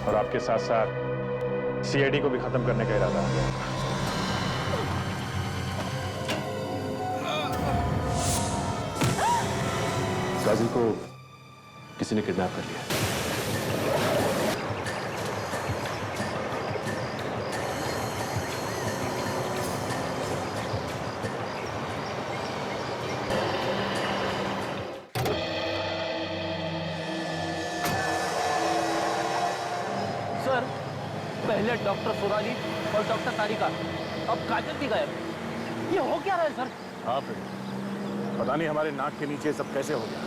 और आपके साथ साथ सीआईडी को भी खत्म करने का इरादा है। गाजिल को किसी ने किडनैप कर लिया। सर, पहले डॉक्टर सोनाली और डॉक्टर तारिका, अब काजल भी गायब। ये हो क्या रहा है सर? हाँ फिर पता नहीं हमारे नाक के नीचे सब कैसे हो गया।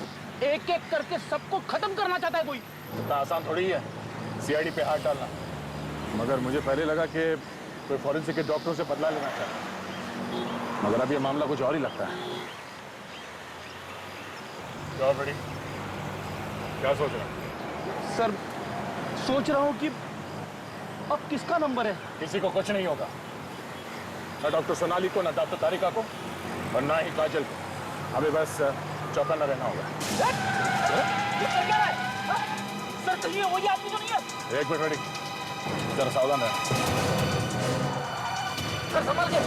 एक एक करके सबको खत्म करना चाहता है कोई। इतना आसान थोड़ी है सीआईडी पे हाथ डालना। मगर मुझे पहले लगा कि कोई फॉरेंसिक के डॉक्टरों से बदला लेना चाहता, मगर अब ये मामला कुछ और ही लगता है। क्या सोच रहे हैं? सर, सोच रहा हूँ कि अब किसका नंबर है। किसी को कुछ नहीं होगा, ना डॉक्टर सोनाली को, ना डॉक्टर तारिका को, और ना ही काजल को। हमें बस चौकन्ना रहना होगा। सर चलिए, वही आदमी तो नहीं है। एक मिनट रेडी, जरा सावधान रहे। सर संभाल के।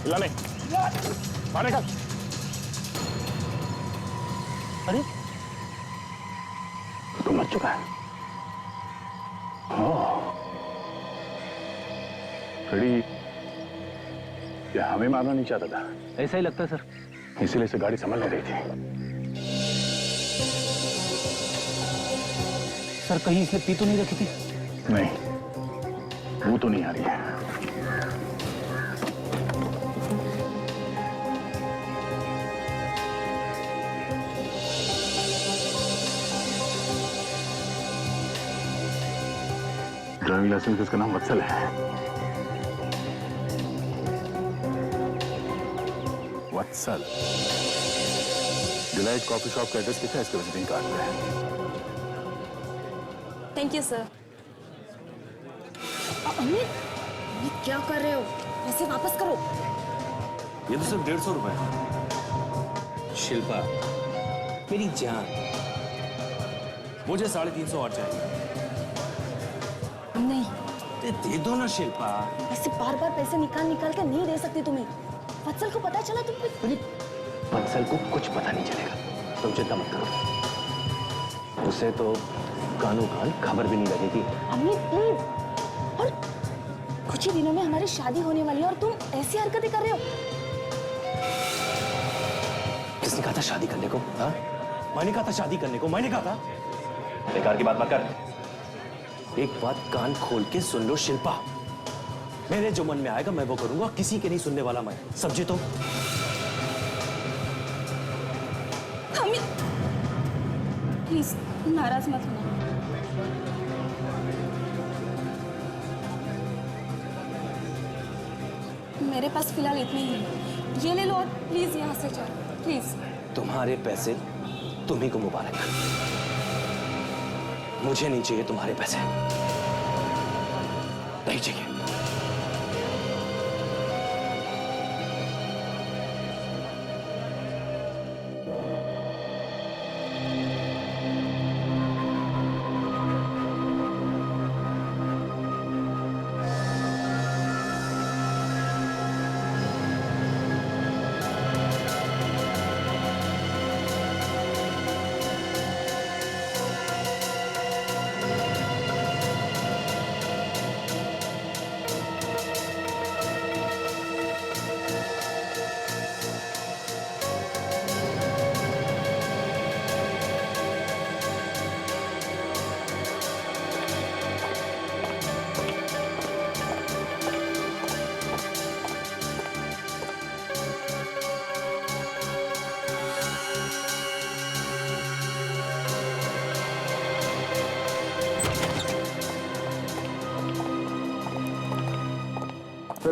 हिला नहीं, मारे का। अरे तो मर चुका है। रेडी, ये हमें मारना नहीं चाहता था। ऐसा ही लगता है सर। इसीलिए से गाड़ी संभल नहीं रही थी। सर कहीं इसने पी तो नहीं रखी थी? नहीं, वो तो नहीं आ रही है। ड्राइविंग लाइसेंस इसका नाम वत्सल है। वत्सल। डिलाइट कॉफी शॉप का एड्रेस लिखा है इसके विजिटिंग कार्ड पे। Thank you sir. अमित, ये क्या कर रहे हो? पैसे वापस करो। ये तो सिर्फ 150 रुपए। शिल्पा मेरी जान, मुझे 350 और चाहिए। नहीं, दे दो ना शिल्पा। ऐसे बार बार पैसे निकाल निकाल के नहीं दे सकती तुम्हें। वत्सल को पता चला तुम पे। वत्सल को कुछ पता नहीं चलेगा, तुम चिंता मत करो। उसे तो कानों कान खबर भी नहीं लगेगी। अमित प्लीज। और कुछ ही दिनों में हमारी शादी होने वाली है और तुम ऐसी हरकतें कर रहे हो। किसने कहा था शादी करने को? हाँ, मैंने कहा था शादी करने को, मैंने कहा था। बेकार की बात मत कर। एक बात कान खोल के सुन लो शिल्पा, मेरे जो मन में आएगा मैं वो करूंगा, किसी के नहीं सुनने वाला मैं। समझे तो? अमित प्लीज नाराज मत होना। मेरे पास फिलहाल इतने ही है। ये ले लो और प्लीज यहाँ से जाओ प्लीज। तुम्हारे पैसे तुम्ही को मुबारक, मुझे नहीं चाहिए तुम्हारे पैसे, नहीं चाहिए।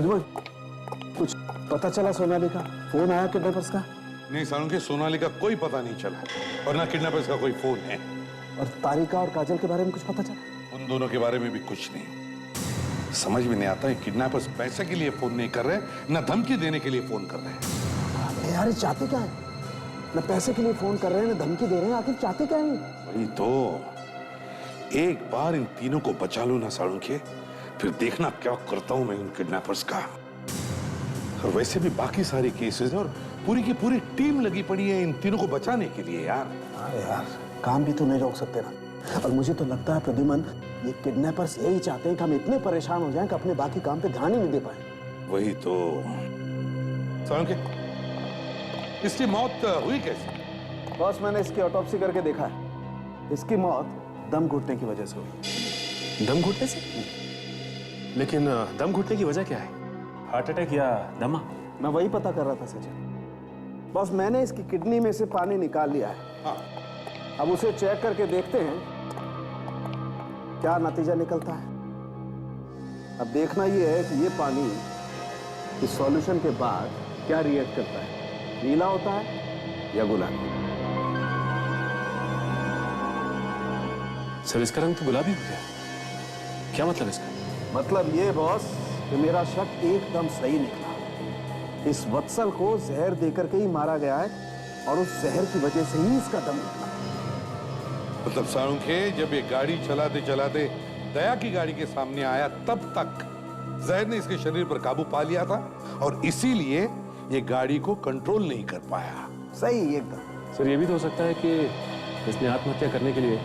अजमल, कुछ पता चला सोनाली का? फोन आया किडनैपर्स का? नहीं सालुंखे, सोनाली का कोई पता नहीं चला और ना किडनैपर्स का कोई फोन है। और तारिका और काजल के बारे में कुछ पता चला? उन दोनों के बारे में भी कुछ नहीं। समझ में नहीं आता है किडनैपर्स पैसे के लिए फोन नहीं कर रहे, ना धमकी देने के लिए फोन कर रहे हैं। यार ये चाहते क्या है? न पैसे के लिए फोन कर रहे हैं, न धमकी दे रहे हैं, आखिर चाहते क्या है? वही तो, एक बार इन तीनों को बचा लो ना सालुंखे, फिर देखना क्या करता हूं मैं इन किडनैपर्स का। और वैसे भी बाकी सारे केसेस हैं और पूरी की पूरी टीम लगी पड़ी है इन तीनों को बचाने के लिए यार। हाँ यार, काम भी तो नहीं रोक सकते ना। और मुझे तो लगता है प्रद्युमन, ये किडनैपर्स यही चाहते हैं कि हम इतने परेशान हो जाएं कि अपने बाकी काम पे ध्यान ही नहीं दे पाए। वही तो। सालुंखे, इसकी मौत हुई कैसे? बॉस, मैंने इसकी ऑटोप्सी करके देखा है। इसकी मौत दम घुटने की वजह से हुई। दम घुटने से? लेकिन दम घुटने की वजह क्या है? हार्ट अटैक या दमा? मैं वही पता कर रहा था सचिन। बॉस, मैंने इसकी किडनी में से पानी निकाल लिया है। हाँ। अब उसे चेक करके देखते हैं क्या नतीजा निकलता है। अब देखना यह है कि ये पानी इस सॉल्यूशन के बाद क्या रिएक्ट करता है, नीला होता है या गुलाबी। सर, इसका रंग तो गुलाबी हो गया। क्या मतलब इसका? मतलब ये बॉस कि मेरा शक एकदम सही निकला। इस वत्सल को जहर देकर के ही मारा गया है और उस जहर की वजह से ही इसका दम निकला। मतलब सालुंखे, जब ये गाड़ी चलाते चलाते दया की गाड़ी के सामने आया, तब तक जहर ने इसके शरीर पर काबू पा लिया था और इसीलिए ये गाड़ी को कंट्रोल नहीं कर पाया। सही एकदम। सर, ये भी तो हो सकता है कि इसने आत्महत्या करने के लिए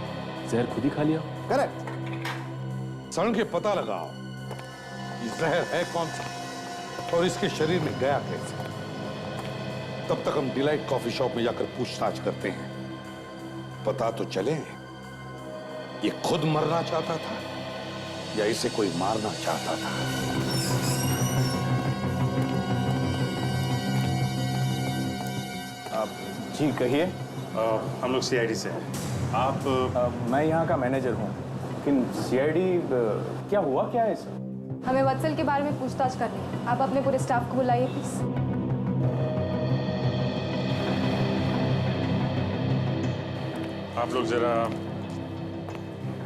जहर खुद ही खा लिया। करेक्ट। सालुंखे, पता लगाओ ये जहर है कौन सा और इसके शरीर में गया कैसे। तब तक हम डिलाइट कॉफी शॉप में जाकर पूछताछ करते हैं। पता तो चले ये खुद मरना चाहता था या इसे कोई मारना चाहता था। जी कहिए। हम लोग सीआईडी से हैं। आप? मैं यहाँ का मैनेजर हूँ, लेकिन सीआईडी क्या हुआ, क्या है सर? हमें वत्सल के बारे में पूछताछ करनी है। आप अपने पूरे स्टाफ को बुलाइए प्लीज। आप लोग जरा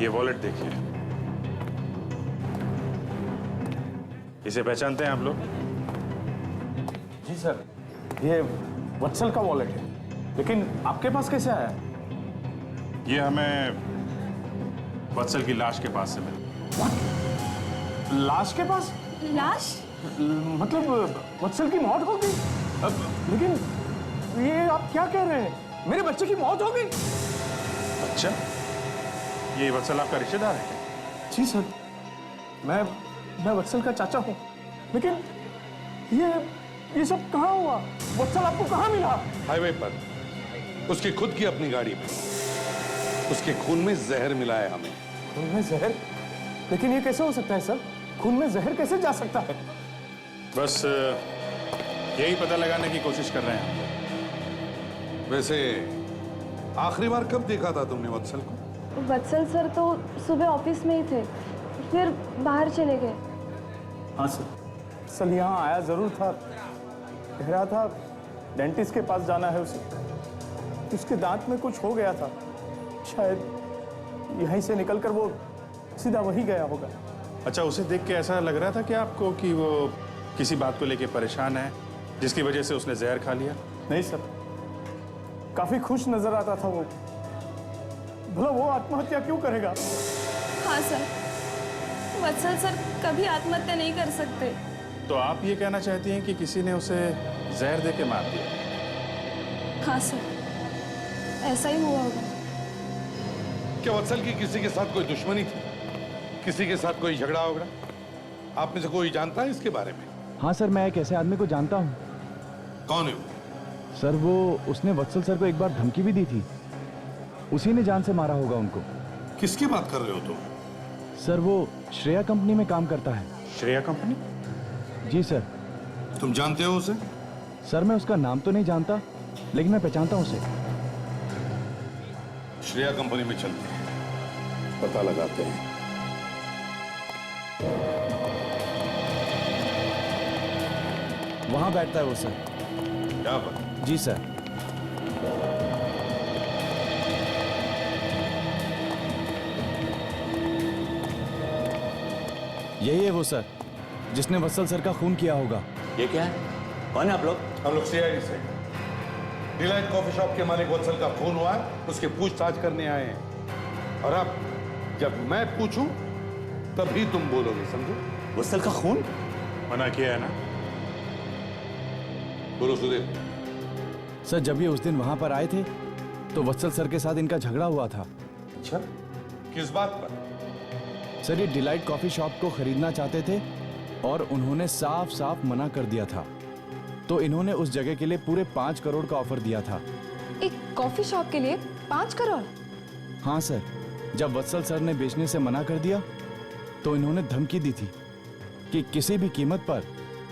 ये वॉलेट देखिए। इसे पहचानते हैं आप लोग? जी सर, ये वत्सल का वॉलेट है, लेकिन आपके पास कैसे आया? ये हमें वत्सल की लाश के पास से मिला। लाश के पास? लाश? मतलब वत्सल की मौत हो गई? लेकिन ये आप क्या कह रहे हैं? मेरे बच्चे की मौत हो गई? अच्छा, ये वत्सल आपका रिश्तेदार है क्या? जी सर, मैं वत्सल का चाचा हूँ, लेकिन ये सब कहाँ हुआ? वत्सल आपको कहाँ मिला? हाईवे पर, उसकी खुद की अपनी गाड़ी में। उसके खून में जहर मिला है हमें। खून में जहर? लेकिन ये कैसे हो सकता है सर? खून में जहर कैसे जा सकता है? बस यही पता लगाने की कोशिश कर रहे हैं। वैसे आखिरी बार कब देखा था तुमने वत्सल को? वत्सल सर तो सुबह ऑफिस में ही थे, फिर बाहर चले गए। हाँ सर, सल यहाँ आया जरूर था। कह रहा था डेंटिस्ट के पास जाना है उसे। उसके दांत में कुछ हो गया था, शायद यहीं से निकलकर वो सीधा वही गया होगा। अच्छा, उसे देख के ऐसा लग रहा था कि आपको कि वो किसी बात को लेके परेशान है, जिसकी वजह से उसने जहर खा लिया? नहीं सर, काफी खुश नजर आता था वो। भला वो आत्महत्या क्यों करेगा? हाँ सर, वत्सल सर कभी आत्महत्या नहीं कर सकते। तो आप ये कहना चाहती हैं कि किसी ने उसे जहर दे के मार दिया? हाँ सर, ऐसा ही हुआ होगा। क्या वत्सल की किसी के साथ कोई दुश्मनी थी? किसी के साथ कोई झगड़ा वगड़ा? आप में से कोई जानता है इसके बारे में? हाँ सर, मैं एक ऐसे आदमी को जानता हूँ। कौन है वो? सर, वो उसने वत्सल सर को एक बार धमकी भी दी थी। उसी ने जान से मारा होगा उनको। किसकी बात कर रहे हो तुम? सर, वो श्रेया कंपनी में काम करता है। श्रेया कंपनी? जी सर। तुम जानते हो उसे? सर, मैं उसका नाम तो नहीं जानता, लेकिन मैं पहचानता हूँ उसे। श्रेया कंपनी में चलते हैं, पता लगाते हैं। वहाँ बैठता है वो सर। यहाँ पर? जी सर। यही है वो सर जिसने वत्सल सर का खून किया होगा। ये क्या है? कौन है आप लोग? हम लोग सीआईडी से डिलाइट कॉफी शॉप के मालिक वत्सल का खून हुआ है, उसकी पूछताछ करने आए हैं। और अब जब मैं पूछूं तभी तुम बोलोगे, समझो? वत्सल का खून? मना किया है ना? बोलो सुदेव। सर जब ये उस दिन वहां पर आए थे तो वत्सल सर के साथ इनका झगड़ा हुआ था। अच्छा, किस बात पर? सर ये डिलाइट कॉफी शॉप को खरीदना चाहते थे और उन्होंने साफ साफ मना कर दिया था, तो इन्होंने उस जगह के लिए पूरे 5 करोड़ का ऑफर दिया था। एक कॉफी शॉप के लिए 5 करोड़? हाँ सर, जब वत्सल सर ने बेचने से मना कर दिया तो इन्होंने धमकी दी थी कि किसी भी कीमत पर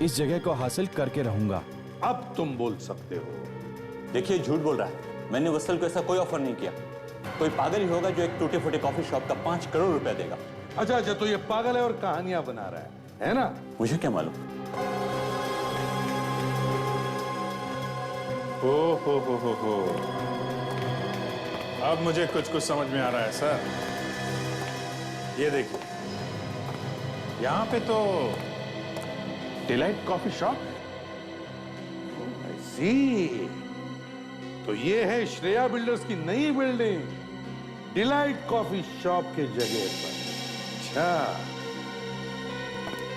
इस जगह को हासिल करके रहूंगा। अब तुम बोल सकते हो। देखिए झूठ बोल रहा है, मैंने वत्सल को ऐसा कोई ऑफर नहीं किया। कोई पागल ही होगा जो एक टूटे फूटे कॉफी शॉप का 5 करोड़ रुपया देगा। अच्छा अच्छा, तो ये पागल है और कहानियां बना रहा है ना? मुझे क्या मालूम? हो। अब मुझे कुछ समझ में आ रहा है सर। ये देखिए, यहाँ पे तो डिलाइट कॉफी शॉप। तो ये है श्रेया बिल्डर्स की नई बिल्डिंग, डिलाइट कॉफी शॉप के जगह पर। अच्छा,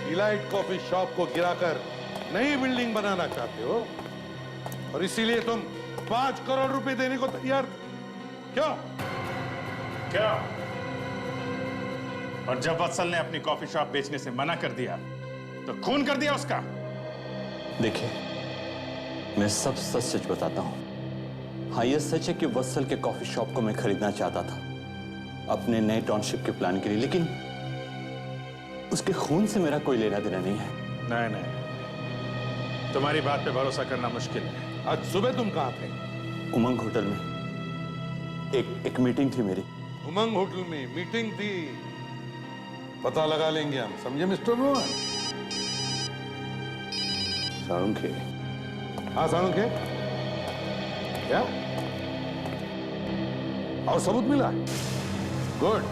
डिलाइट कॉफी शॉप को गिराकर नई बिल्डिंग बनाना चाहते हो और इसीलिए तुम 5 करोड़ रुपए देने को तैयार थे। क्या? और जब वत्सल ने अपनी कॉफी शॉप बेचने से मना कर दिया तो खून कर दिया उसका। देखिए, मैं सब सच सच बताता हूं। हाँ, यह सच है कि वत्सल के कॉफी शॉप को मैं खरीदना चाहता था अपने नए टाउनशिप के प्लान के लिए, लेकिन उसके खून से मेरा कोई लेना देना नहीं है। नहीं, तुम्हारी बात पे भरोसा करना मुश्किल है। आज सुबह तुम कहां थे? उमंग होटल में एक मीटिंग थी मेरी। उमंग होटल में मीटिंग थी? पता लगा लेंगे हम, समझे मिस्टर रोहन? साळुंखे। हाँ साळुंखे, क्या और सबूत मिला? गुड,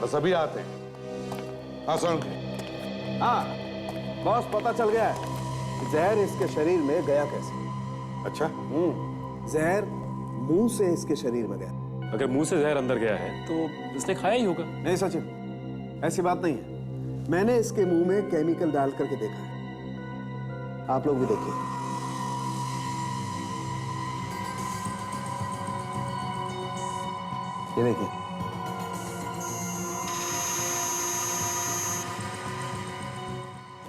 बस अभी आते हैं। हाँ साळुंखे। हाँ बॉस, पता चल गया है कि जहर इसके शरीर में गया कैसे। अच्छा, जहर मुंह से इसके शरीर में गया। अगर मुंह से जहर अंदर गया है तो इसने खाया ही होगा। नहीं सचिन, ऐसी बात नहीं है। मैंने इसके मुंह में केमिकल डाल करके देखा है। आप लोग भी देखिए। ये देखिए,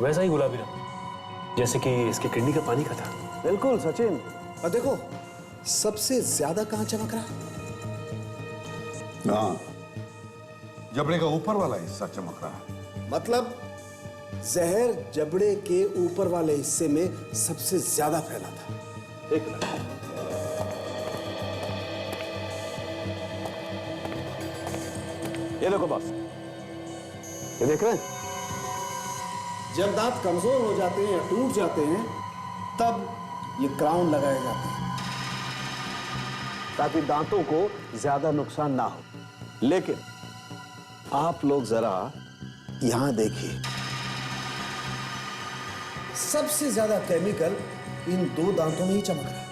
वैसा ही गुलाबी रंग, जैसे कि इसके किडनी का पानी का था। बिल्कुल सचिन। और देखो, सबसे ज्यादा कहां चमक रहा? हाँ, जबड़े का ऊपर वाला हिस्सा चमक रहा है। मतलब जहर जबड़े के ऊपर वाले हिस्से में सबसे ज्यादा फैला था। एक मिनट, ये देखो बॉस, ये देख रहे हैं? जब दांत कमजोर हो जाते हैं या टूट जाते हैं तब ये क्राउन लगाए जाते हैं ताकि दांतों को ज्यादा नुकसान ना हो। लेकिन आप लोग जरा यहां देखिए, सबसे ज्यादा केमिकल इन 2 दांतों में ही चमक रहा है।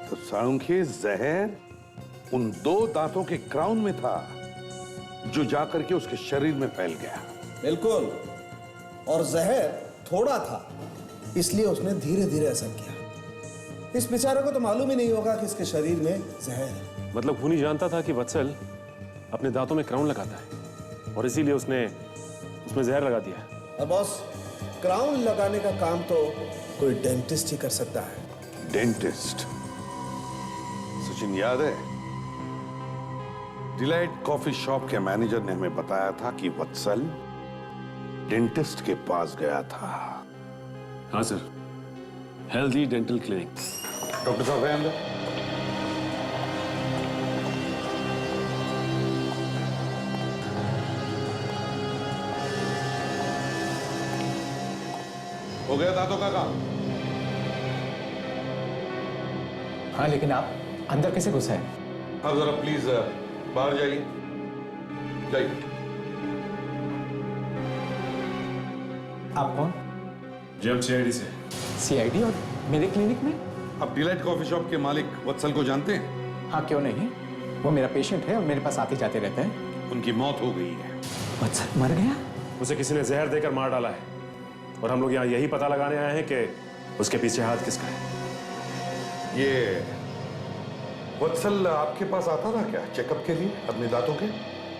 तो साळुंखे, जहर उन 2 दांतों के क्राउन में था जो जाकर के उसके शरीर में फैल गया। बिल्कुल, और जहर थोड़ा था इसलिए उसने धीरे धीरे असर किया। इस बेचारे को तो मालूम ही नहीं होगा कि इसके शरीर में जहर है। मतलब खूनी जानता था कि वत्सल अपने दांतों में क्राउन लगाता है और इसीलिए उसने उसमें जहर लगा दिया। अब बॉस, क्राउन लगाने का काम तो कोई डेंटिस्ट ही कर सकता है। डेंटिस्ट? सचिन, याद है डिलाइट कॉफी शॉप के मैनेजर ने हमें बताया था कि वत्सल डेंटिस्ट के पास गया था। हाँ sir, healthy dental clinic. Doctor साहब है अंदर? हो गया दांतों का काम? हाँ, लेकिन आप अंदर कैसे घुसे हैं? अब जरा प्लीज बाहर जाइए, जाइए। आप कौन? जी हम सीआईडी से। सीआईडी और मेरे क्लिनिक में? आप डिलाइट कॉफी शॉप के मालिक वत्सल को जानते हैं? हाँ, क्यों नहीं? वो मेरा पेशेंट है और मेरे पास आते जाते रहते हैं। उनकी मौत हो गई है। वत्सल मर गया? उसे किसी ने जहर देकर मार डाला है और हम लोग यहाँ यही पता लगाने आए हैं कि उसके पीछे हाथ किसका है। ये वत्सल आपके पास आता था क्या चेकअप के लिए अपने दांतों के?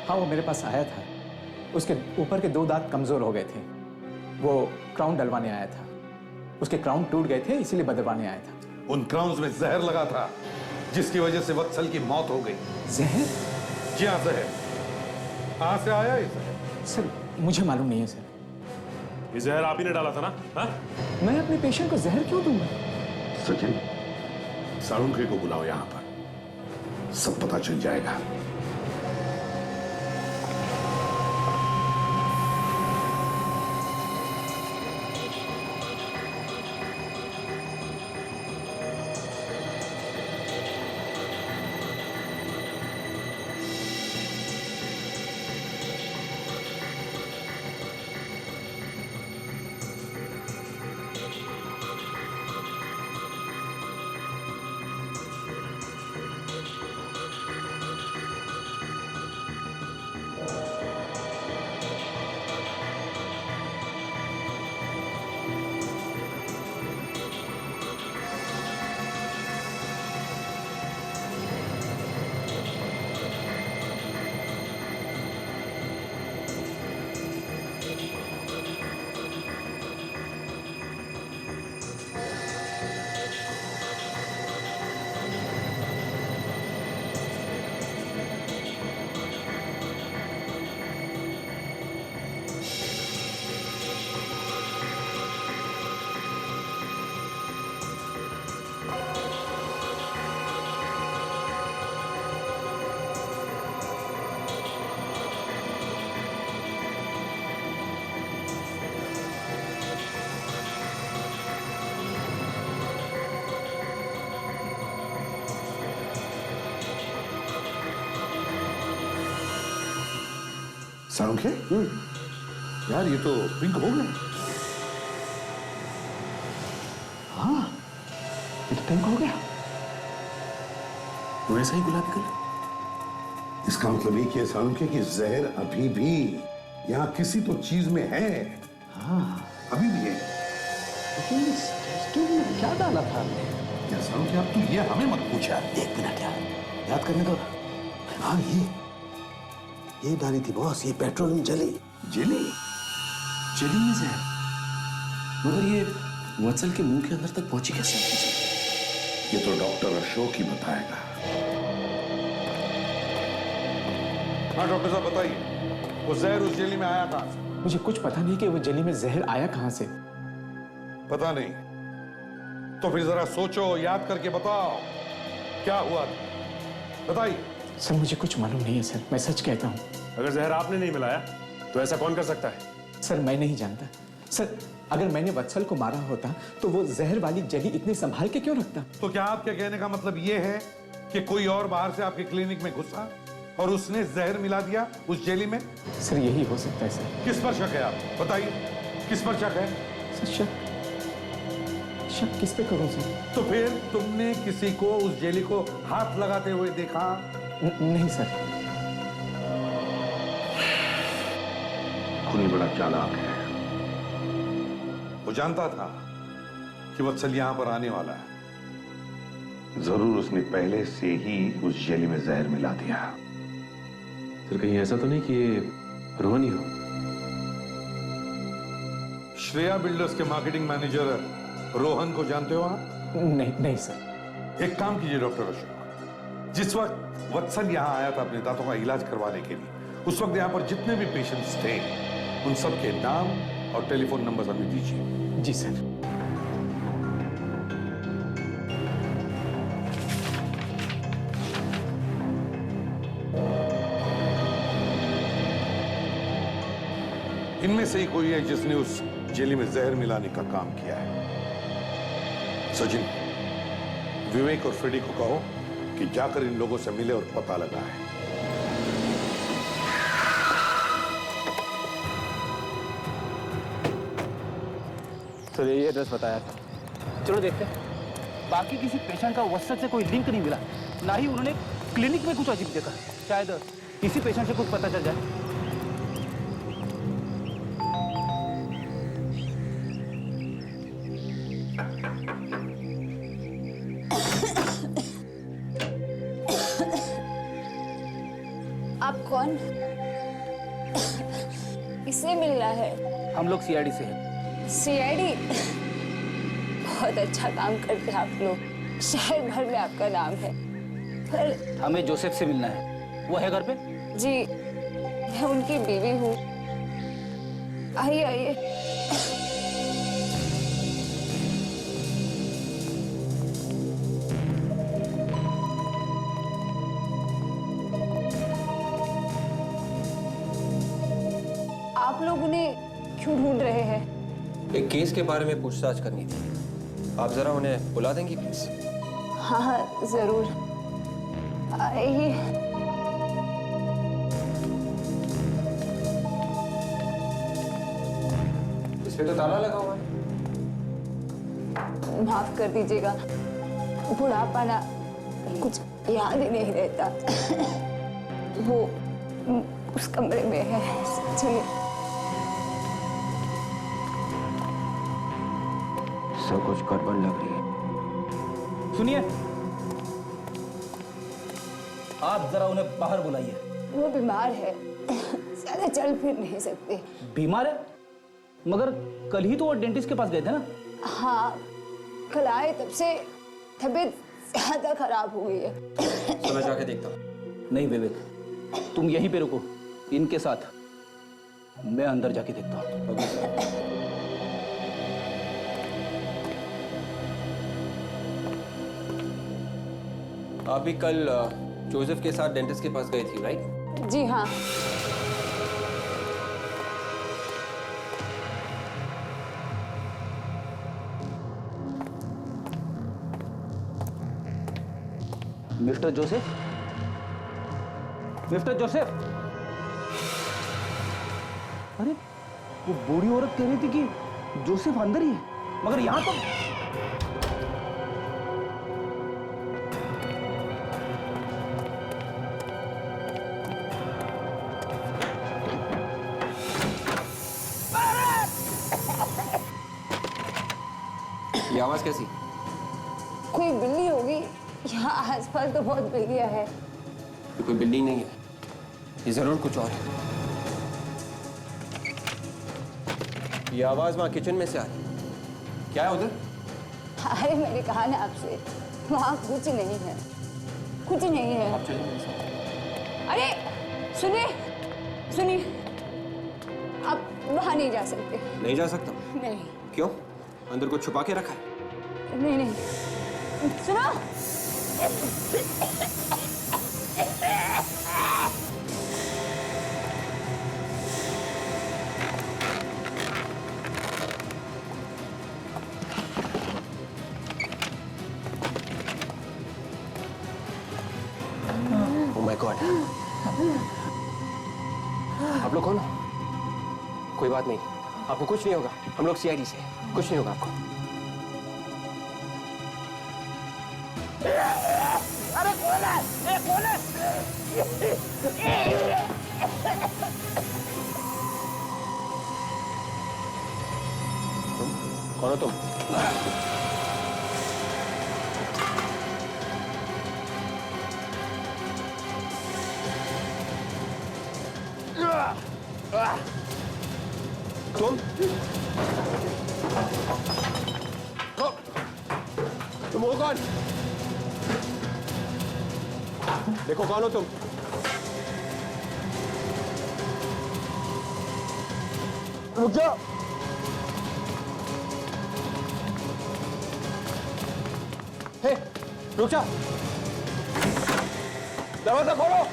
हाँ, वो मेरे पास आया था। उसके ऊपर के 2 दांत कमजोर हो गए थे। वो क्राउन डलवाने आया था। उसके क्राउन टूट गए थे, इसीलिए बदलवाने आया था। उन क्राउन्स में जहर लगा था जिसकी वजह से वत्सल की मौत हो गई। जहर? जी हाँ, जहर। कहाँ से आया ये जहर? सर, मुझे मालूम नहीं है सर। ये जहर आप ही ने डाला था ना? हाँ? मैं अपने पेशेंट को जहर क्यों दूंगा? सचिन, साळुंखे को बुलाओ यहां पर, सब पता चल जाएगा। साळुंखे, यार ये तो पिंक हो गया। हाँ, ये तो पिंक हो गया। वैसा ही गुलाबी कलर। इसका मतलब ये कि साळुंखे की जहर अभी भी यहाँ किसी तो चीज में है। हाँ, अभी भी है। लेकिन इस टेस्ट ट्यूब में क्या डाला था आपने? क्या साळुंखे, अब तू ये हमें मत पूछा। 1 मिनट यार, याद करने दो। हाँ, ये डाली थी बॉस, ये पेट्रोलियम जेली। जेली? जेली में जहर? मगर ये वत्सल के मुंह के अंदर तक पहुंची कैसे? ये तो डॉक्टर अशोक ही बताएगा। हाँ डॉक्टर साहब बताइए, वो जहर उस जेली में आया कहां से? मुझे कुछ पता नहीं कि वो जेली में जहर आया कहां से। पता नहीं? तो फिर जरा सोचो, याद करके बताओ क्या हुआ था, बताइए। सर, मुझे कुछ मालूम नहीं है सर, मैं सच कहता हूँ। अगर जहर आपने नहीं मिलाया तो ऐसा कौन कर सकता है? सर, मैं नहीं जानता। सर, अगर मैंने वत्सल को मारा होता तो वो जहर वाली जेली इतने संभाल के क्यों रखता? तो क्या आपके कहने का मतलब ये है कि कोई और बाहर से आपके क्लिनिक में घुसा और उसने जहर मिला दिया उस जेली में? सर, यही हो सकता है सर। किस पर शक है आप बताइए, किस पर शक है? सर, शक किस पे करूं सर? तो फिर तुमने किसी को उस जेली को हाथ लगाते हुए देखा? नहीं सर। खूनी बड़ा चालाक है, वो जानता था कि वत्सल यहां पर आने वाला है। जरूर उसने पहले से ही उस जेली में जहर मिला दिया। सर, कहीं ऐसा तो नहीं कि ये रोहन ही हो? श्रेया बिल्डर्स के मार्केटिंग मैनेजर रोहन को जानते हो आप? नहीं सर। एक काम कीजिए डॉक्टर अशोक, जिस वक्त वत्सल यहाँ आया था अपने दांतों का इलाज करवाने के लिए, उस वक्त यहाँ पर जितने भी पेशेंट्स थे उन सब के नाम और टेलीफोन नंबर हमें दीजिए। जी सर। इनमें से ही कोई है जिसने उस जेली में जहर मिलाने का काम किया है। सचिन, विवेक और फ्रेडी को कहो कि जाकर इन लोगों से मिले और पता लगाए। सर यही एड्रेस बताया था। चलो देखते हैं। बाकी किसी पेशेंट का वत्सल से कोई लिंक नहीं मिला, ना ही उन्होंने क्लिनिक में कुछ अजीब देखा। शायद किसी पेशेंट से कुछ पता चल जाए। आप कौन? किससे मिलना है? हम लोग सीआईडी से हैं। सीआईडी? बहुत अच्छा काम करते हैं आप लोग। शहर भर में आपका नाम है। पर हमें जोसेफ से मिलना है। वो है घर पे? जी, मैं उनकी बीवी हूँ। आइए आइए। आप लोग उन्हें क्यों ढूंढ रहे हैं? एक केस के बारे में पूछताछ करनी थी। आप जरा उन्हें बुला देंगी प्लीज? हाँ हाँ जरूर, आइए। इस पे तो ताला लगा हुआ है। माफ कर दीजिएगा, बुढ़ापा ना कुछ याद ही नहीं रहता। वो उस कमरे में है। चलिए। सब कुछ गड़बड़ लग रही है। सुनिए, आप जरा उन्हें बाहर बुलाइए। वो बीमार है, ज्यादा चल फिर नहीं सकते। बीमार है? मगर कल ही तो वो डेंटिस्ट के पास गए थे ना? हाँ, कल आए तब से तबीयत ज्यादा खराब हो गई है। तो मैं जाके देखता हूँ। नहीं विवेक, तुम यहीं पे रुको इनके साथ। मैं अंदर जाके देखता हूँ। आप भी कल जोसेफ के साथ डेंटिस्ट के पास गई थी, राइट? जी हाँ। Mister Joseph, mister Joseph. अरे वो बूढ़ी औरत कह रही थी कि जोसेफ अंदर ही है, मगर यहां तो ये आवाज कैसी? कोई बिल्ली होगी। यहाँ आसपास तो बहुत बिल्लियाँ हैं। ये कोई बिल्ली नहीं है, ये जरूर कुछ और है। ये आवाज वहां किचन में से आ रही है। क्या है उधर? अरे मैंने कहा ना आपसे, वहाँ कुछ नहीं है, कुछ नहीं है। आप चलिए मेरे साथ। अरे सुनिए, सुनिए, आप वहाँ नहीं जा सकते। नहीं जा सकता? नहीं। क्यों? अंदर कुछ छुपा के रखा है? नहीं नहीं, सुनो। Oh my God! आप लोग कौन हो? कोई बात नहीं, आपको कुछ नहीं होगा। हम लोग सीआईडी से, कुछ नहीं होगा आपको। अरे कौन है? कौन है? कौन हो तुम? तुम हो कौन? देखो कौन हो तुम? रुक जाओ। हे, रुक जा। दरवाजा खोलो।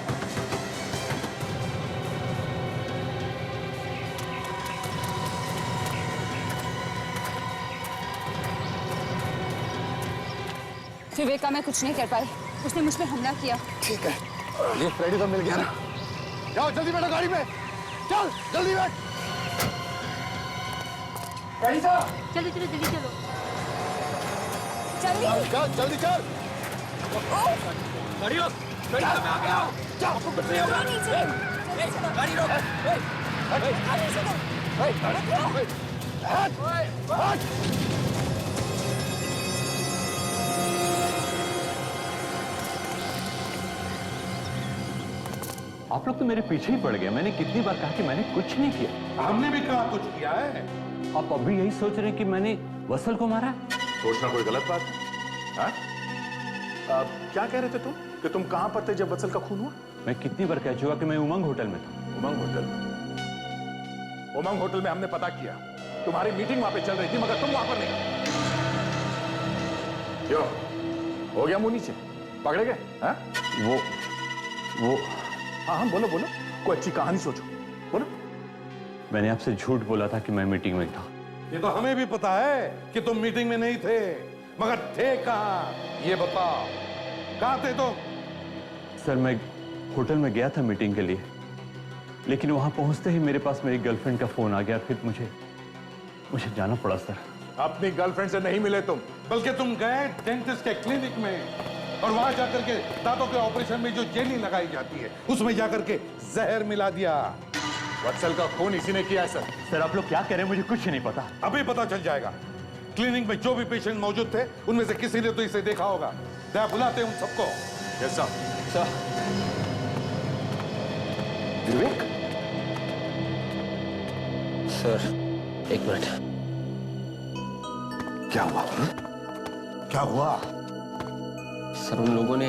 विवेक का मैं कुछ नहीं कर पाई, उसने मुझ पर हमला किया। ठीक है, ये फ्रेडी तो मिल गया ना। जाओ जल्दी बैठो गाड़ी में, चल जल्दी बैठ। चलो चलो जल्दी चलो, जल्दी चल जल्दी चल। गाड़ी रोक, गाड़ी रोक, मैं आ गया हूं। जाओ, आपको कुछ नहीं होगा। गाड़ी रोक। आप लोग तो मेरे पीछे ही पड़ गए। मैंने कितनी बार कहा कि मैंने कुछ नहीं किया। हमने भी कहा कुछ किया है। आप अभी यही सोच रहे हैं कि मैंने वत्सल को मारा है? सोचना कोई गलत बात है? क्या कह रहे थे तुम कि तुम कहां पर थे जब वत्सल का खून हुआ? मैं कितनी बार कह चुका कि मैं उमंग होटल में था। उमंग होटल में? उमंग होटल में हमने पता किया, तुम्हारी मीटिंग वहां पे चल रही थी, मगर तुम वहां पर नहीं। क्यों, हो गया मुंह नीचे? पकड़े गए? वो हाँ बोलो बोलो, कोई अच्छी कहानी सोचो, बोलो। मैंने आपसे झूठ बोला था कि मैं मीटिंग में था। ये तो हमें भी पता है कि तुम मीटिंग में नहीं थे, मगर थे कहां ये बताओ। कहां थे तुम? सर मैं होटल में गया था मीटिंग के लिए, लेकिन वहां पहुंचते ही मेरे पास मेरी गर्लफ्रेंड का फोन आ गया। फिर मुझे जाना पड़ा सर। अपनी गर्लफ्रेंड से नहीं मिले तुम, बल्कि तुम गए डेंटिस्ट के क्लिनिक में, और वहां जाकर के दांतों के ऑपरेशन में जो जेली लगाई जाती है उसमें जाकर के जहर मिला दिया। वत्सल का खून इसी ने किया है सर। सर आप लोग क्या कह रहे हैं, मुझे कुछ नहीं पता। अभी पता चल जाएगा। क्लिनिक में जो भी पेशेंट मौजूद थे उनमें से किसी ने तो इसे देखा होगा। दया बुलाते हैं उन सबको। Yes sir. सर विवेक सर, एक मिनट। क्या हुआ? क्या हुआ? सर उन लोगों ने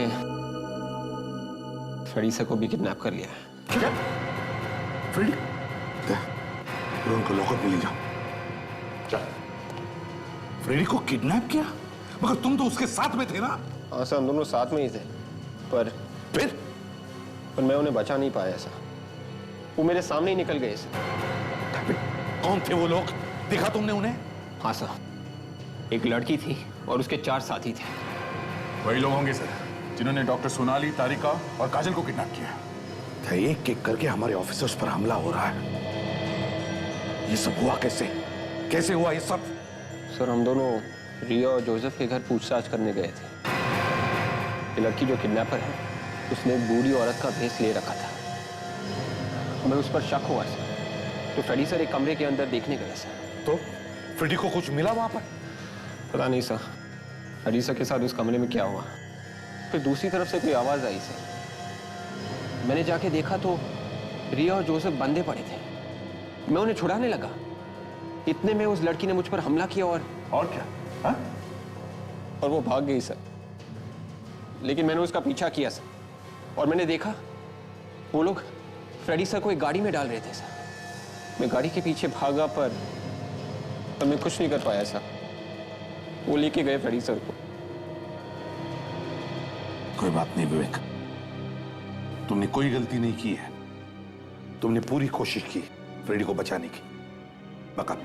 फ्रेडी को भी किडनैप कर लिया है। क्या? फ्रेडी? उनको लॉकअप में ले जाओ। चल। फ्रेडी को किडनैप किया? मगर तुम तो उसके साथ में थे ना? हाँ सर, हम दोनों साथ में ही थे, पर मैं उन्हें बचा नहीं पाया सर। वो मेरे सामने ही निकल गए सर। कौन थे वो लोग? देखा तुमने उन्हें? हाँ सर, एक लड़की थी और उसके 4 साथी थे। वही लोग होंगे सर जिन्होंने डॉक्टर सोनाली, तारिका और काजल को किडनैप किया। एक एक करके हमारे ऑफिसर्स पर हमला हो रहा है। ये सब हुआ कैसे? कैसे हुआ ये सब? सर हम दोनों रिया और जोसेफ के घर पूछताछ करने गए थे। ये लड़की जो किडनैपर है, उसने एक बूढ़ी औरत का भेष ले रखा था। हमें उस पर शक हुआ सर, तो फ्रेडी सर एक कमरे के अंदर देखने गए सर। तो फ्रेडी को कुछ मिला वहां पर? पता नहीं सर, फ्रेडी सर के साथ उस कमरे में क्या हुआ। फिर दूसरी तरफ से कोई आवाज आई सर। मैंने जाके देखा तो रिया और जोसेफ बंधे पड़े थे। मैं उन्हें छुड़ाने लगा, इतने में उस लड़की ने मुझ पर हमला किया और क्या? हा? और वो भाग गई सर। लेकिन मैंने उसका पीछा किया सर, और मैंने देखा वो लोग फ्रेडी सर को एक गाड़ी में डाल रहे थे सर। मैं गाड़ी के पीछे भागा, पर मैं कुछ नहीं कर पाया सर। वो लेके गए फ्रेडी सर को। कोई बात नहीं विवेक, तुमने कोई गलती नहीं की है। तुमने पूरी कोशिश की फ्रेडी को बचाने की। मगर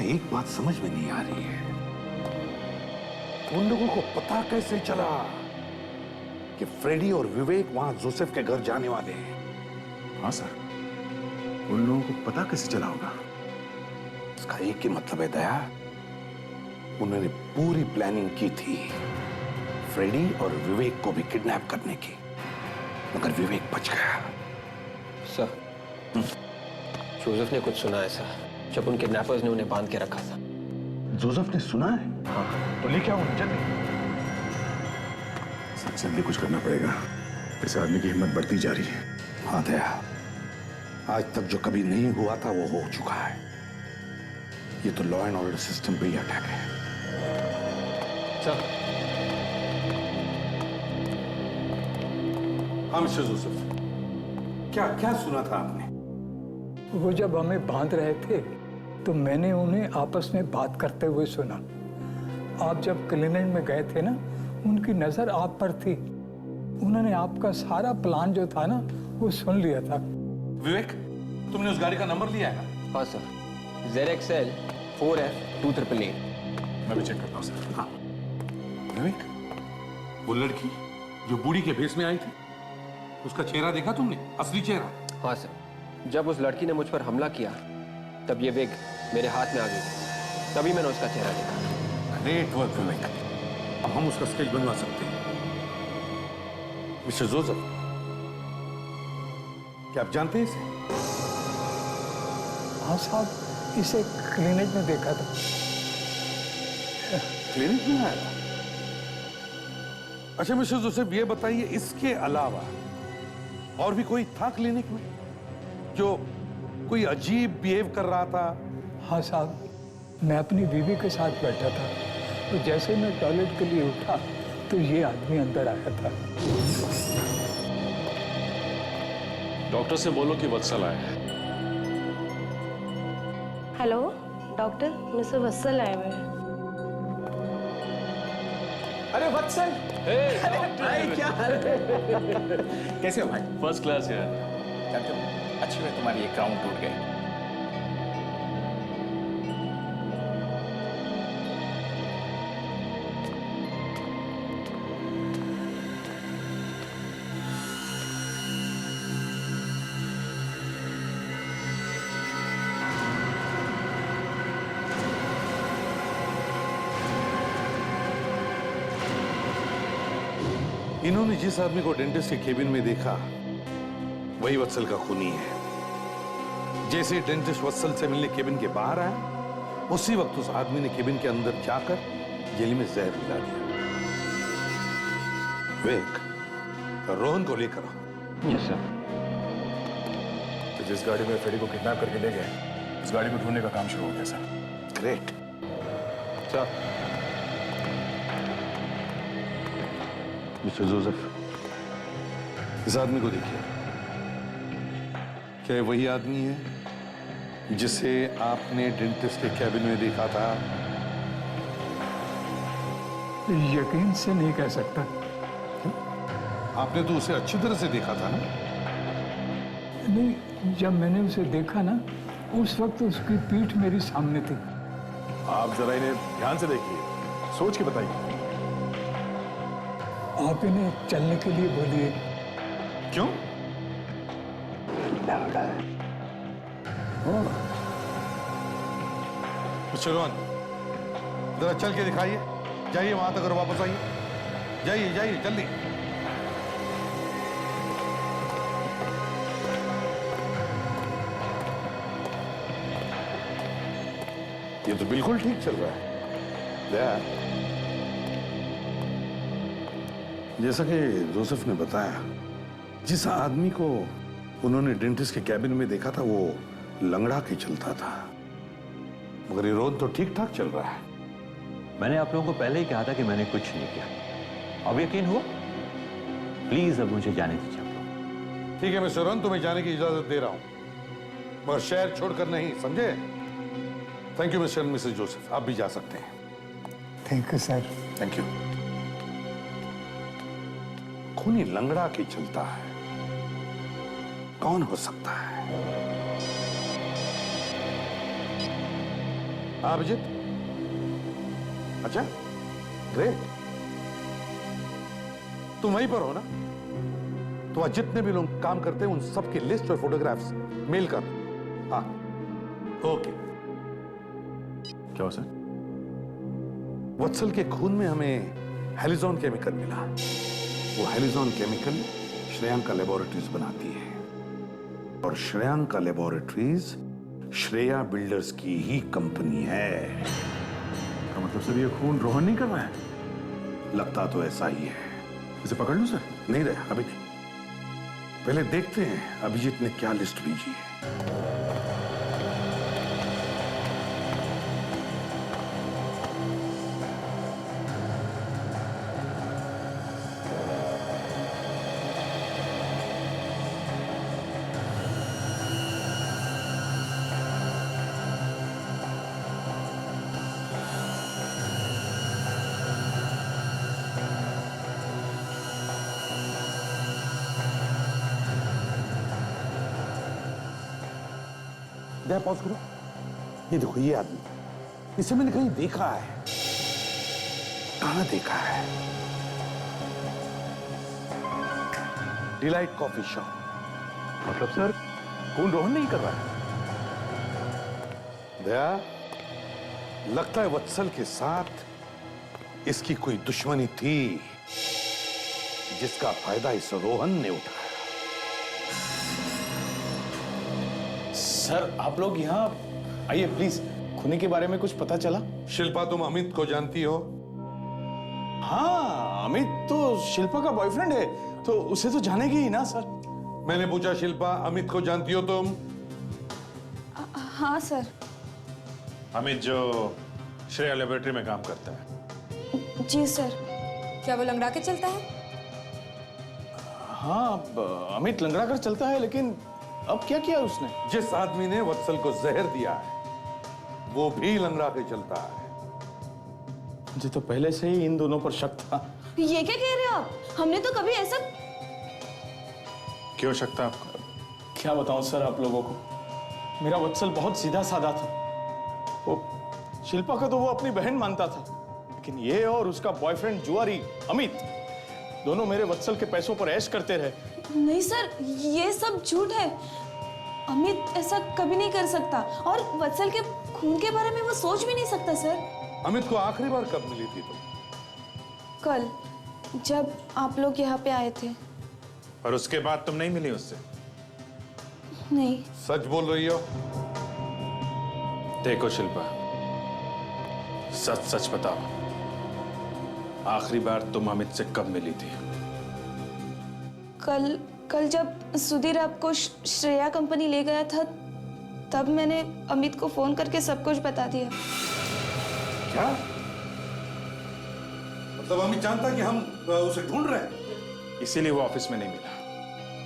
एक बात समझ में नहीं आ रही है, उन लोगों को पता कैसे चला कि फ्रेडी और विवेक वहां जोसेफ के घर जाने वाले हैं? हाँ सर, उन लोगों को पता कैसे चला होगा? इसका एक ही मतलब है दया, उन्होंने पूरी प्लानिंग की थी फ्रेडी और विवेक को भी किडनैप करने की, मगर विवेक बच गया। सर जोसेफ ने कुछ सुना है सर, जब उन किडनैपर्स ने उन्हें बांध के रखा था। जोसेफ ने सुना है? हाँ। तो लेके आओ जल्दी। सबसे जल्दी कुछ करना पड़ेगा, इस आदमी की हिम्मत बढ़ती जा रही है। हाँ दया, आज तक जो कभी नहीं हुआ था वो हो चुका है। ये तो लॉ एंड ऑर्डर सिस्टम पे ही अटैक है। सर। हाँ मिस्टर जोसेफ, क्या सुना था आपने? वो जब हमें बांध रहे थे तो मैंने उन्हें आपस में बात करते हुए सुना। आप जब क्लिनिक में गए थे ना, उनकी नजर आप पर थी। उन्होंने आपका सारा प्लान जो था ना वो सुन लिया था। विवेक, तुमने उस गाड़ी का नंबर लिया है? हाँ सर, ZXL 4F 2388। मैं भी चेक करता हूँ सर। हाँ विवेक, वो लड़की जो बूढ़ी के भेस में आई थी, उसका चेहरा देखा तुमने? असली चेहरा? हाँ सर, जब उस लड़की ने मुझ पर हमला किया तब ये विग मेरे हाथ में आ गई थी, तभी मैंने उसका चेहरा देखा। ग्रेट वर्क विवेक, अब हम उसका स्केच बनवा सकते हैं। मिस्टर जोसेफ, क्या आप जानते हैं इसे? हाँ साहब, इसे क्लिनिक में देखा था। क्लिनिक में आया था? अच्छा मिस्टर जोसेफ, ये बताइए, इसके अलावा और भी कोई था क्लिनिक में जो कोई अजीब बिहेव कर रहा था? हाँ साहब, मैं अपनी बीवी के साथ बैठा था, तो जैसे मैं टॉयलेट के लिए उठा तो ये आदमी अंदर आया था। डॉक्टर से बोलो कि वत्सल आया है। हेलो डॉक्टर, मिस्टर वत्सल आए हुए हैं। अरे वत्सल, अरे भाई क्या हाल है? कैसे हो भाई? फर्स्ट क्लास यार। जानते हो, अच्छी हुई तुम्हारी ये क्राउन टूट गए। इन्होंने जिस आदमी को डेंटिस्ट के केबिन में देखा वही वत्सल का खूनी है। जैसे डेंटिस्ट वत्सल से मिलने केबिन के बाहर आया, उसी वक्त उस आदमी ने केबिन के अंदर जाकर जेली में जहर मिला दिया। विवेक, रोहन को लेकर आओ। Yes sir. तो जिस गाड़ी में फ्रेडी को किडनैप करके ले गए, उस गाड़ी को ढूंढने का काम शुरू हो गया sir. Great sir. Mister Joseph, इस आदमी को देखिए। क्या ये वही आदमी है जिसे आपने डेंटिस्ट के कैबिन में देखा था? यकीन से नहीं कह सकता। आपने तो उसे अच्छी तरह से देखा था ना? नहीं, जब मैंने उसे देखा ना, उस वक्त उसकी पीठ मेरी सामने थी। आप जरा इन्हें ध्यान से देखिए, सोच के बताइए। आप इन्हें चलने के लिए बोलिए। क्यों? मिस्टर रोहन, जरा चल के दिखाइए। जाइए वहां तक और वापस आइए। जाइए जाइए जल्दी। ये तो बिल्कुल ठीक चल रहा है। जैसा कि जोसेफ ने बताया, जिस आदमी को उन्होंने डेंटिस्ट के कैबिन में देखा था वो लंगड़ा के चलता था, मगर ये रोहन तो ठीक ठाक चल रहा है। मैंने आप लोगों को पहले ही कहा था कि मैंने कुछ नहीं किया। अब यकीन हुआ? प्लीज अब मुझे जाने दीजिए आप लोग। ठीक है मिस्टर रोहन, तुम्हें जाने की इजाजत दे रहा हूं, मगर शहर छोड़कर नहीं, समझे? Thank you mister and Mrs Joseph, आप भी जा सकते हैं। Thank you sir. Thank you. खूनी लंगड़ा के चलता है, कौन हो सकता है? अभिजीत? अच्छा, ग्रेट। तुम वहीं पर हो ना? तो आज जितने भी लोग काम करते हैं उन सबकी लिस्ट और फोटोग्राफ्स मेल कर। हाँ, ओके। क्या हो सर? वत्सल के खून में हमें हेलिजॉन केमिकल मिला। वो हेलिजॉन केमिकल श्रेयांका लेबोरेटरीज बनाती है, और श्रेयांका लेबोरेटरीज श्रेया बिल्डर्स की ही कंपनी है। तो मतलब सर ये खून रोहन नहीं कर रहा है? लगता तो ऐसा ही है। इसे पकड़ लूं सर? नहीं रहे, अभी नहीं। पहले देखते हैं अभिजीत ने क्या लिस्ट भेजी है। पॉज करो। ये देखो, ये आदमी, इसे मैंने कहीं देखा है। कहां देखा है? Delight coffee shop. मतलब सर खून रोहन नहीं कर रहा है? दया, लगता है वत्सल के साथ इसकी कोई दुश्मनी थी जिसका फायदा इस रोहन ने उठाया। सर आप लोग यहाँ आइए प्लीज। खूनी के बारे में कुछ पता चला? शिल्पा, तुम अमित को जानती हो? हाँ, अमित तो शिल्पा का बॉयफ्रेंड है, तो उसे तो जानेगी ही ना सर। मैंने पूछा, शिल्पा अमित को जानती हो तुम? हाँ सर। अमित जो श्रेया लेबोरेटरी में काम करता है। जी सर। क्या वो लंगड़ा के चलता है? हाँ, अमित लंगड़ा कर चलता है, लेकिन अब क्या किया उसने? जिस आदमी ने वत्सल को जहर दिया है वो भी लंगड़ा के चलता है। मुझे तो पहले से ही इन दोनों पर शक था। ये क्या कह रहे हो आप? हमने तो कभी ऐसा... क्यों शक था आपको? क्या बताऊं सर आप लोगों को, मेरा वत्सल बहुत सीधा साधा था। वो शिल्पा को तो वो अपनी बहन मानता था, लेकिन ये और उसका बॉयफ्रेंड जुआरी अमित दोनों मेरे वत्सल के पैसों पर ऐश करते रहे। नहीं सर, ये सब झूठ है। अमित ऐसा कभी नहीं कर सकता, और वत्सल के खून के बारे में वो सोच भी नहीं सकता सर। अमित को आखिरी बार कब मिली थी तुम? कल, जब आप लोग यहाँ पे आए थे। और उसके बाद तुम नहीं मिली उससे? नहीं। सच बोल रही हो? देखो शिल्पा, सच सच बताओ, आखिरी बार तुम अमित से कब मिली थी? कल जब सुधीर आपको श्रेया कंपनी ले गया था, तब मैंने अमित को फोन करके सब कुछ बता दिया। क्या? मतलब अमित जानता कि हम उसे ढूंढ रहे हैं? इसीलिए वो ऑफिस में नहीं मिला,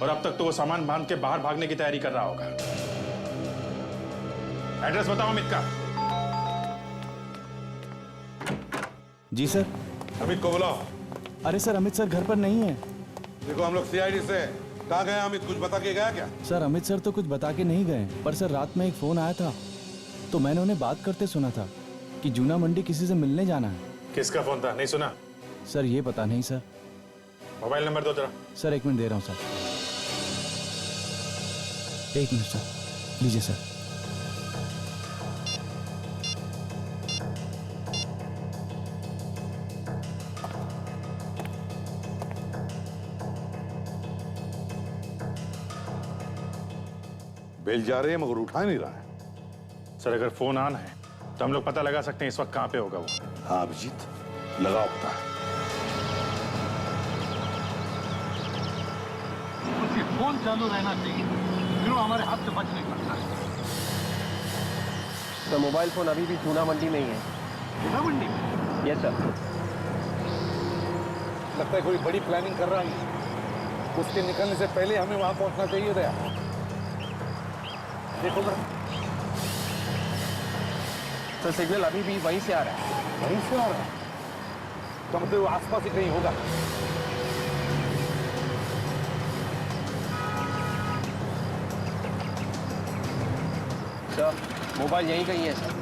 और अब तक तो वो सामान बांध के बाहर भागने की तैयारी कर रहा होगा। एड्रेस बताओ अमित का। जी सर। अमित को बुलाओ। अरे सर, अमित सर घर पर नहीं है। देखो, हम लोग सीआईडी से कहाँ गए? अमित कुछ बता के गया क्या? सर अमित सर तो कुछ बता के नहीं गए, पर सर रात में एक फोन आया था, तो मैंने उन्हें बात करते सुना था कि जूना मंडी किसी से मिलने जाना है। किसका फोन था, नहीं सुना? सर ये पता नहीं सर। मोबाइल नंबर दो जरा। सर 1 मिनट दे रहा हूँ सर। 1 मिनट सर, लीजिए सर। बेल जा रहे हैं मगर उठा नहीं रहा है। सर अगर फोन ऑन है तो हम लोग पता लगा सकते हैं इस वक्त कहाँ पे होगा वो। हाँ अभिजीत, लगाओ पता। उसकी फोन चालू रहना चाहिए, फिर वो हमारे हाथ से बच नहीं सकता। तो मोबाइल फोन अभी भी जूना मंडी में ही है। जूना मंडी में? Yes sir. लगता है कोई बड़ी प्लानिंग कर रहा है। उसके निकलने से पहले हमें वहां पहुंचना चाहिए था। देखो ना सर, सिग्नल अभी भी वहीं से आ रहा है। वहीं से आ रहा है? तो मतलब वो आसपास ही कहीं होगा। सर मोबाइल यहीं कहीं है सर।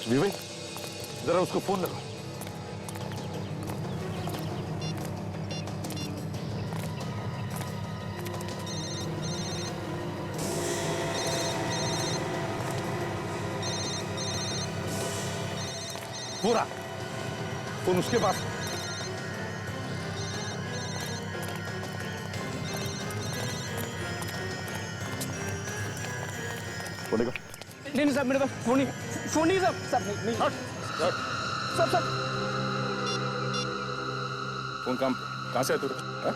विवेक, जरा उसको फोन लगाओ। पूरा फोन उसके पास। बोलेगा नहीं साहब, मेरे पास फोन नहीं साहब। साहब नहीं साहब। फोन कहाँ से है तू?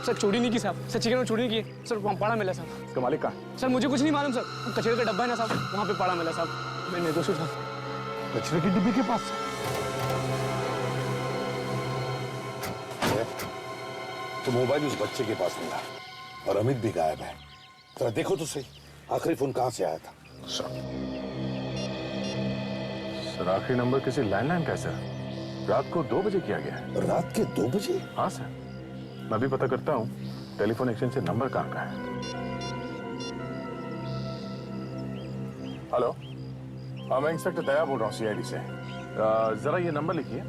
सर चोरी नहीं की साहब, सर चिकन में चोरी नहीं की सर, वहाँ पड़ा मिला साहब। उसका मालिक कहाँ? सर मुझे कुछ नहीं मालूम सर, कचरे का डब्बा है ना साहब, वहाँ पे पड़ा मिला साहब। मैं निर्दोष हूँ साहब। कचरे की डिब्बी के पास? तो मोबाइल उस बच्चे के पास मिला और अमित भी गायब है। जरा देखो तो सही, आखिरी फोन कहाँ से आया था? सर आखिरी नंबर किसी लैंडलाइन का है सर। रात को 2 बजे किया गया है। रात के 2 बजे? हाँ सर, मैं भी पता करता हूँ। टेलीफोन एक्सचेंज से नंबर कहाँ का है? हेलो, हाँ मैं इंस्पेक्टर दया बोल रहा हूँ सीआईडी से। जरा ये नंबर लिखिए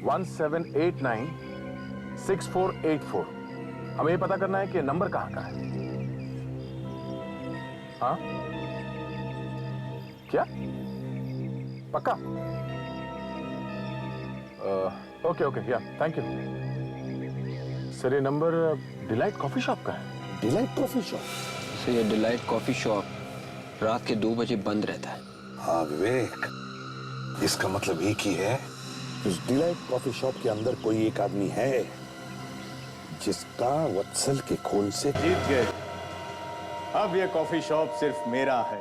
17896484। हमें ये पता करना है कि नंबर कहाँ का है। हाँ क्या पक्का? ओके ओके या थैंक यू सर। ये नंबर डिलाइट कॉफी शॉप का है। Delight coffee shop? सर ये डिलाइट कॉफी शॉप रात के 2 बजे बंद रहता है। हाँ विवेक, इसका मतलब एक ही है, उस डिलाइट कॉफी शॉप के अंदर कोई एक आदमी है जिसका वत्सल के खून से जीत गए। अब ये कॉफी शॉप सिर्फ मेरा है।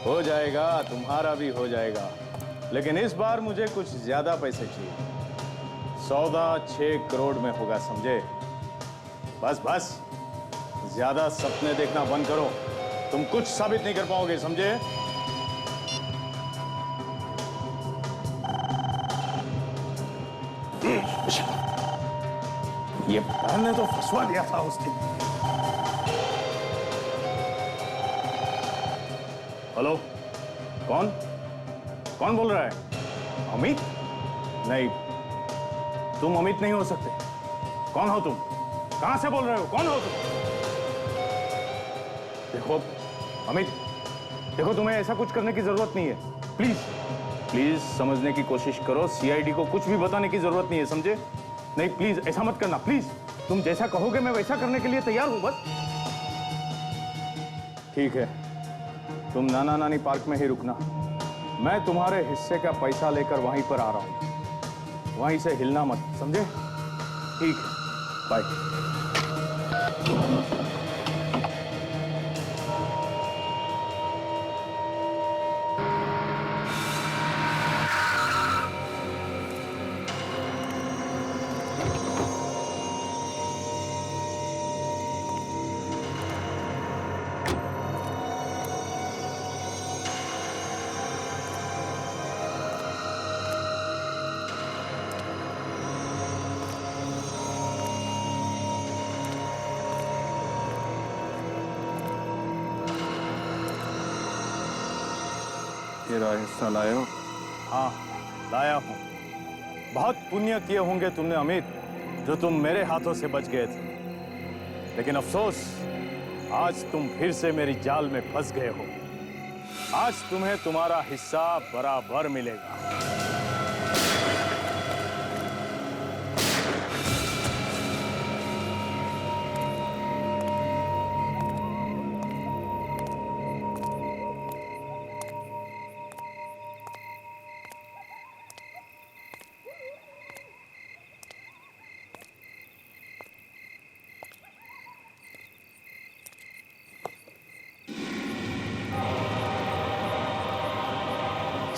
हो जाएगा, तुम्हारा भी हो जाएगा, लेकिन इस बार मुझे कुछ ज्यादा पैसे चाहिए। सौदा 6 करोड़ में होगा, समझे? बस बस, ज्यादा सपने देखना बंद करो, तुम कुछ साबित नहीं कर पाओगे, समझे? ये प्लान ने तो फंसवा दिया था उस दिन। हेलो, कौन कौन बोल रहा है? अमित? नहीं, तुम अमित नहीं हो सकते। कौन हो तुम? कहां से बोल रहे हो? कौन हो तुम? देखो अमित, देखो तुम्हें ऐसा कुछ करने की जरूरत नहीं है। प्लीज प्लीज समझने की कोशिश करो। सीआईडी को कुछ भी बताने की जरूरत नहीं है, समझे? नहीं प्लीज ऐसा मत करना, प्लीज। तुम जैसा कहोगे मैं वैसा करने के लिए तैयार हूं, बस। ठीक है, तुम नाना नानी पार्क में ही रुकना, मैं तुम्हारे हिस्से का पैसा लेकर वहीं पर आ रहा हूं। वहीं से हिलना मत, समझे? ठीक है, बाय। तेरा हिस्सा लाए हो? हाँ लाया हूं। बहुत पुण्य किए होंगे तुमने अमित, जो तुम मेरे हाथों से बच गए थे। लेकिन अफसोस, आज तुम फिर से मेरी जाल में फंस गए हो। आज तुम्हें तुम्हारा हिस्सा बराबर मिलेगा।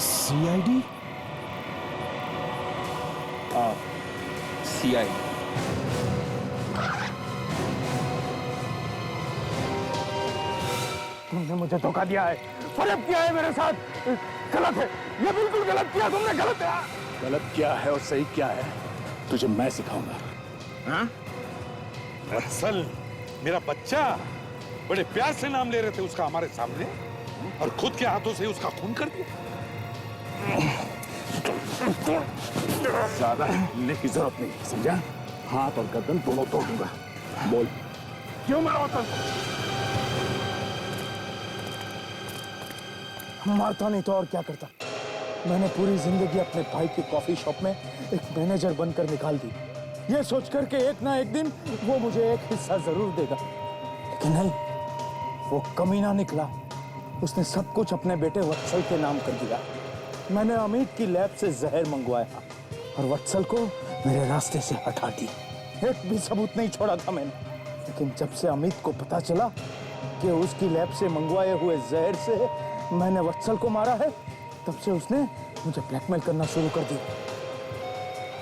सीआईडी? सीआईडी। तुमने मुझे धोखा दिया है, फर्क किया है मेरे साथ। गलत है, ये बिल्कुल गलत किया तुमने, गलत है। गलत क्या है और सही क्या है तुझे मैं सिखाऊंगा। हाँ? वत्सल, मेरा बच्चा, बड़े प्यार से नाम ले रहे थे उसका हमारे सामने, और खुद के हाथों से उसका खून कर दिया। ज्यादा हिलने की जरूरत नहीं, समझा? हाथ और गर्दन दोनों तोड़ दूंगा। बोल, क्यों मारा वत्सल? मारता नहीं तो और क्या करता। मैंने पूरी जिंदगी अपने भाई की कॉफी शॉप में एक मैनेजर बनकर निकाल दी, ये सोचकर के एक ना एक दिन वो मुझे एक हिस्सा जरूर देगा। लेकिन नहीं, वो कमीना निकला। उसने सब कुछ अपने बेटे वत्सल के नाम कर दिया। मैंने अमित की लैब से जहर मंगवाया और वत्सल को मेरे रास्ते से हटा दिया। एक भी सबूत नहीं छोड़ा था मैंने। लेकिन जब से अमित को पता चला कि उसकी लैब से मंगवाए हुए जहर से मैंने वत्सल को मारा है, तब से उसने मुझे ब्लैकमेल करना शुरू कर दिया।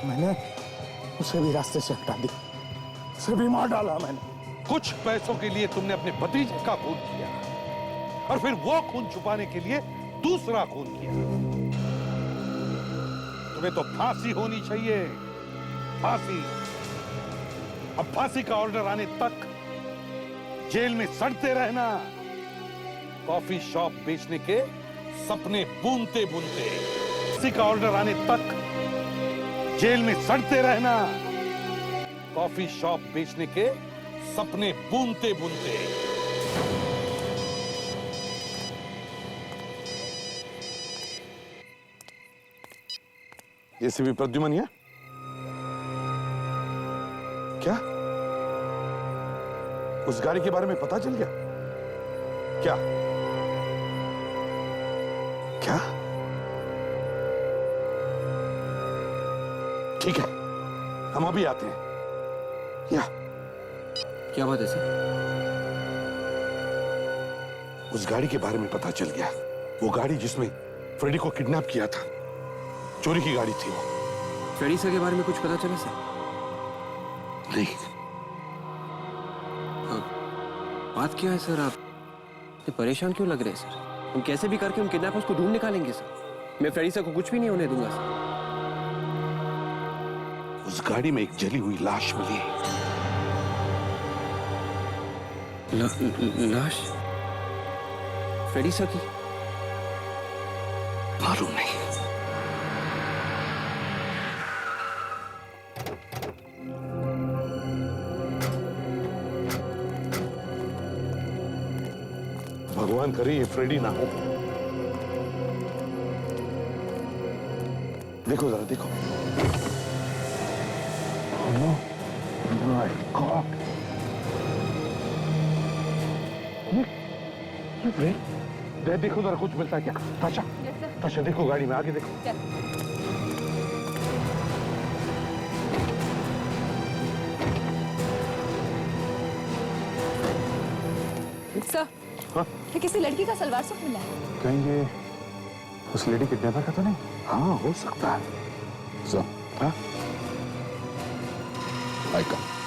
मैंने उसे भी रास्ते से हटा दी, उसे भी मार डाला मैंने। कुछ पैसों के लिए तुमने अपने भतीजे का खून किया, और फिर वो खून छुपाने के लिए दूसरा खून किया। तुम्हें तो फांसी होनी चाहिए, फांसी। अब फांसी का ऑर्डर आने तक जेल में सड़ते रहना, कॉफी शॉप बेचने के सपने बूनते बूनते। फांसी का ऑर्डर आने तक जेल में सड़ते रहना, कॉफी शॉप बेचने के सपने बूनते बूनते। ये सीबी प्रद्युमन है क्या? उस गाड़ी के बारे में पता चल गया क्या? क्या? ठीक है, हम अभी आते हैं। या क्या बात है सर? उस गाड़ी के बारे में पता चल गया। वो गाड़ी जिसमें फ्रेडी को किडनैप किया था, चोरी की गाड़ी थी वो। फ्रेडी सर के बारे में कुछ पता चला सर? नहीं। बात क्या है सर? आप ये परेशान क्यों लग रहे हैं सर? हम कैसे भी करके उन किडनैपर्स को ढूंढ निकालेंगे सर। मैं फ्रेडी सर को कुछ भी नहीं होने दूंगा सर। उस गाड़ी में एक जली हुई लाश मिली। लाश? फ्रेडी सर की? मालूम नहीं। भगवान करे ये फ्रेडी ना हो। देखो जरा, देखो। Oh my God! ये देखो जरा, कुछ मिलता है क्या? ताशा, ताशा देखो गाड़ी में, आगे देखो। सर, ये किसी लड़की का सलवार सूट मिला है। कहीं ये उस लेडी किडनैपर का तो नहीं? हाँ, हो सकता है। सर, हाँ? आई कम।